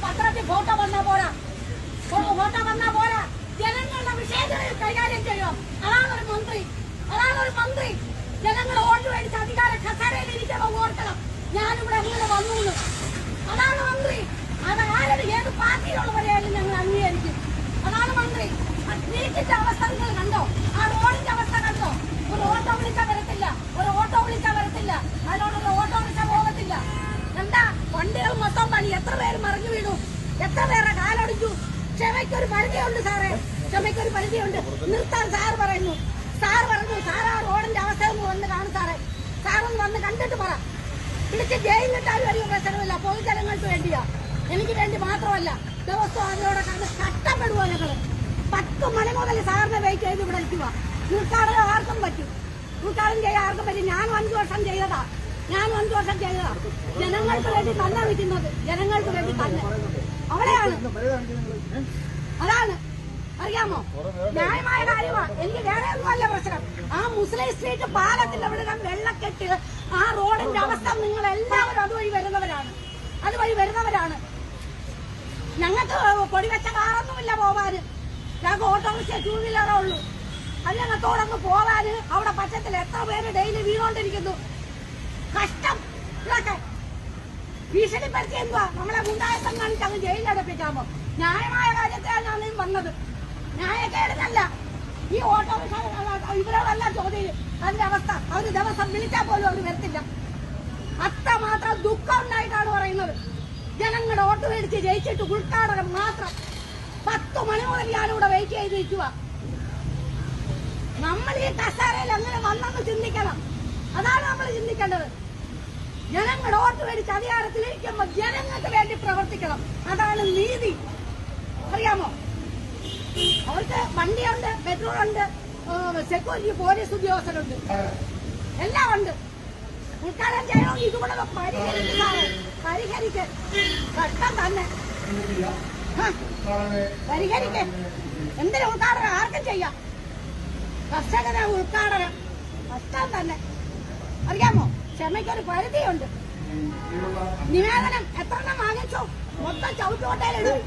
പത്രത്തിൽ ഫോട്ടോ വന്നാൽ പോരാ, ജനങ്ങളുടെ വിഷയങ്ങളിൽ കൈകാര്യം ചെയ്യും. അതാണൊരു മന്ത്രി. ജനങ്ങൾ വോട്ട് മേടിച്ച് അധികാര കസേരയിൽ ഇരിക്കുമ്പോൾ ഓർക്കണം ഞാനിവിടെ എങ്ങനെ വന്നു. അതാണ് മന്ത്രി. അത് ആരുടെ ഏത് പാർട്ടിയിലുള്ളവരെയായാലും ഞങ്ങൾ അംഗീകരിക്കും. അതാണ് മന്ത്രി. സ്ട്രീറ്റിന്റെ അവസ്ഥ നിങ്ങൾ കണ്ടോ? ആ റോഡിന്റെ അവസ്ഥ കണ്ടോ? ഒരു ഓട്ടോ വിളിച്ചാൽ വരത്തില്ല, അതിനോടുള്ള ഓട്ടോ വിളിച്ചാൽ പോകത്തില്ല. എന്താ വണ്ടികൾ മൊത്തം പണി. എത്ര പേര് മറിഞ്ഞു വീണു, എത്ര പേരുടെ കാലൊടിച്ചു. ക്ഷമയ്ക്കൊരു പരിധിയുണ്ട് സാറേ, ക്ഷമയ്ക്കൊരു പരിധിയുണ്ട്. നിർത്താൻ സാർ പറഞ്ഞു. സാർ ആ റോഡിന്റെ അവസ്ഥ ഒന്ന് വന്ന് കാണും സാറേ. സാറൊന്ന് വന്ന് കണ്ടിട്ട് പറ. വിളിച്ച് ജയിലിലിട്ടാലും വലിയ പ്രശ്നമില്ല. പൊതുജനങ്ങൾക്ക് വേണ്ടിയാ, എനിക്ക് വേണ്ടി മാത്രമല്ല. ദിവസവും അതിനോടെ കഷ്ടപ്പെടുക. ഞങ്ങള് 10 മണി മുതൽ സാറിനെ വെയിറ്റ് ചെയ്ത് ഇവിടെ എത്തുക. ഉദ്ഘാടനം ആർക്കും പറ്റും, ചെയ്യാൻ ആർക്കും പറ്റും. ഞാനും 5 വർഷം ചെയ്തതാ. ജനങ്ങൾക്ക് വേണ്ടി തന്നെ നിൽക്കുന്നത്, ജനങ്ങൾക്ക് വേണ്ടി തന്നെ. അവിടെയാണ്, അതാണ് അറിയാമോ? ന്യായമായ കാര്യമാണ്. എനിക്ക് വേറെ ഒന്നുമല്ല പ്രശ്നം. ആ മുസ്ലിം സ്ട്രീറ്റ് പാലത്തിന്റെ അവിടെ വെള്ളക്കെട്ട്, ആ റോഡിന്റെ അവസ്ഥ നിങ്ങൾ എല്ലാവരും അതുവഴി വരുന്നവരാണ്. ഞങ്ങൾക്ക് പൊടിവെച്ച കാറൊന്നുമില്ല പോവാന്. ഞങ്ങൾക്ക് ഓട്ടോറിക്ഷ 2 വീലറേ ഉള്ളൂ. അതിനകത്തോടങ്ങ് പോവാന് അവിടെ പച്ചത്തിൽ എത്ര പേര് ഡെയിലി വീണോണ്ടിരിക്കുന്നു. കഷ്ടം. ഇതൊക്കെ ഭീഷണിപ്പെടുത്തി എന്തുവാ നമ്മളെ ഗുണ്ടായസം കാണിച്ച് അങ്ങ് ജയിലടപ്പിക്കാമോ? ന്യായമായ കാര്യത്തിലാണ് ഞാൻ വന്നത്, ന്യായക്കേടിനല്ല. ഈ ഓട്ടോറിക്ഷ ഇവരോടല്ല ചോദ്യം. അതിന്റെ അവസ്ഥ അവർ ദിവസം വിളിച്ചാൽ പോലും അവർ വരത്തില്ല. അത്രമാത്രം ദുഃഖം ഉണ്ടായിട്ടാണ് പറയുന്നത്. ജനങ്ങളുടെ വോട്ട് മേടിച്ച് ജയിച്ചിട്ട് ഉദ്ഘാടനം മാത്രം 10 മണി മുതൽ ഞാനിവിടെ വെയിറ്റ് ചെയ്ത് നിൽക്കുക. നമ്മൾ ഈ കസേരയിൽ അങ്ങനെ വന്നെന്ന് ചിന്തിക്കണം. അതാണ് നമ്മൾ ചിന്തിക്കേണ്ടത്. ജനങ്ങളുടെ വോട്ട് മേടിച്ച് അധികാരത്തിലിരിക്കുമ്പോൾ ജനങ്ങൾക്ക് വേണ്ടി പ്രവർത്തിക്കണം. അതാണ് നീതി. അറിയാമോ? അവർക്ക് വണ്ടിയുണ്ട്, പെട്രോളുണ്ട്, സെക്യൂരിറ്റി പോലീസ് ഉദ്യോഗസ്ഥരുണ്ട്, എല്ലാം ഉണ്ട്. ഉദ്ഘാടനം ചെയ്യണമെങ്കിൽ ഇതുകൂടെ പരിഹരിക്ക്. കഷ്ടം തന്നെ. പരിഹരിക്ക്. എന്തിനും ഉദ്ഘാടനം ആർക്കും ചെയ്യാം. കർഷകന് ഉദ്ഘാടനം കഷ്ടം തന്നെ. അറിയാമോ? ക്ഷമയ്ക്കൊരു പരിധിയുണ്ട്. നിവേദനം എത്രണ്ണം വാങ്ങിച്ചു? മൊത്തം ചവിട്ടുകൊട്ടയിലിടും.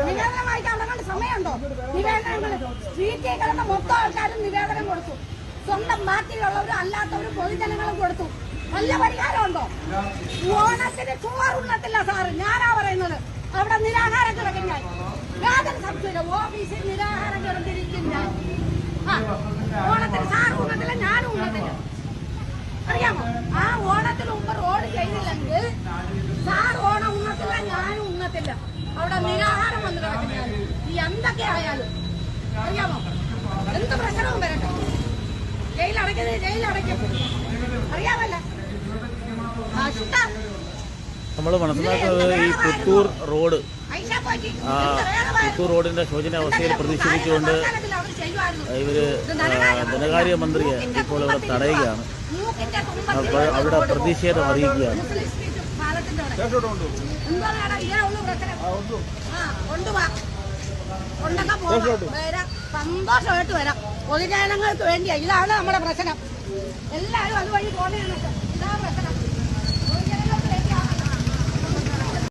നിവേദനം വായിക്കാൻ അവിടെ കണ്ട് സമയമുണ്ടോ? നിവേദനങ്ങൾ സ്ട്രീറ്റിൽ കിടന്ന മൊത്തം ആൾക്കാരും നിവേദനം കൊടുത്തു. സ്വന്തം പാർട്ടിയിലുള്ളവരും അല്ലാത്തവരും പൊതുജനങ്ങളും കൊടുത്തു. നല്ല പരിഹാരമുണ്ടോ? ഓണത്തിന് ചോറുണ്ണത്തില്ല സാറ്. ഞാനാ പറയുന്നത്. അവിടെ നിരാഹാരം കിടക്കും ഞാൻ. യാതൊരു സംശയമില്ല. ഓഫീസിൽ നിരാഹാരം കിടന്നിരിക്കും ഞാൻ. ഓണത്തിന് സാറ് ഉണ്ണത്തില്ല, ഞാനും ഉണ്ണത്തില്ല. അറിയാമോ? ആ ഓണത്തിന് മുമ്പ് റോഡ് ചെയ്തില്ലെങ്കിൽ സാർ ഓണം ഉണ്ണത്തില്ല, ഞാനും ഉണ്ണത്തില്ല. അവിടെ നിരാഹാരം വന്ന് കിടക്കും ഞാൻ. ഈ എന്തൊക്കെ ആയാലും അറിയാമോ? എന്ത് പ്രശ്നവും വരട്ടെ. ജയിലടയ്ക്കും. അറിയാമല്ല. നമ്മൾ മനസ്സിലാക്കുന്നത് ഈ പുത്തൂർ റോഡിന്റെ ശോചനാവസ്ഥയിൽ പ്രതിഷേധിച്ചുകൊണ്ട് ഇവര് ധനകാര്യ മന്ത്രിയെ ഇപ്പോൾ ഇവിടെ തടയുകയാണ്. അവിടെ പ്രതിഷേധം അറിയിക്കുകയാണ്. സന്തോഷമായിട്ട് വരാം. പൊതുജനങ്ങൾക്ക് വേണ്ടിയാ. ഇതാണ് നമ്മുടെ പ്രശ്നം. എല്ലാവരും അതുവഴി പോകണേ. ഇതാ പ്രശ്നം.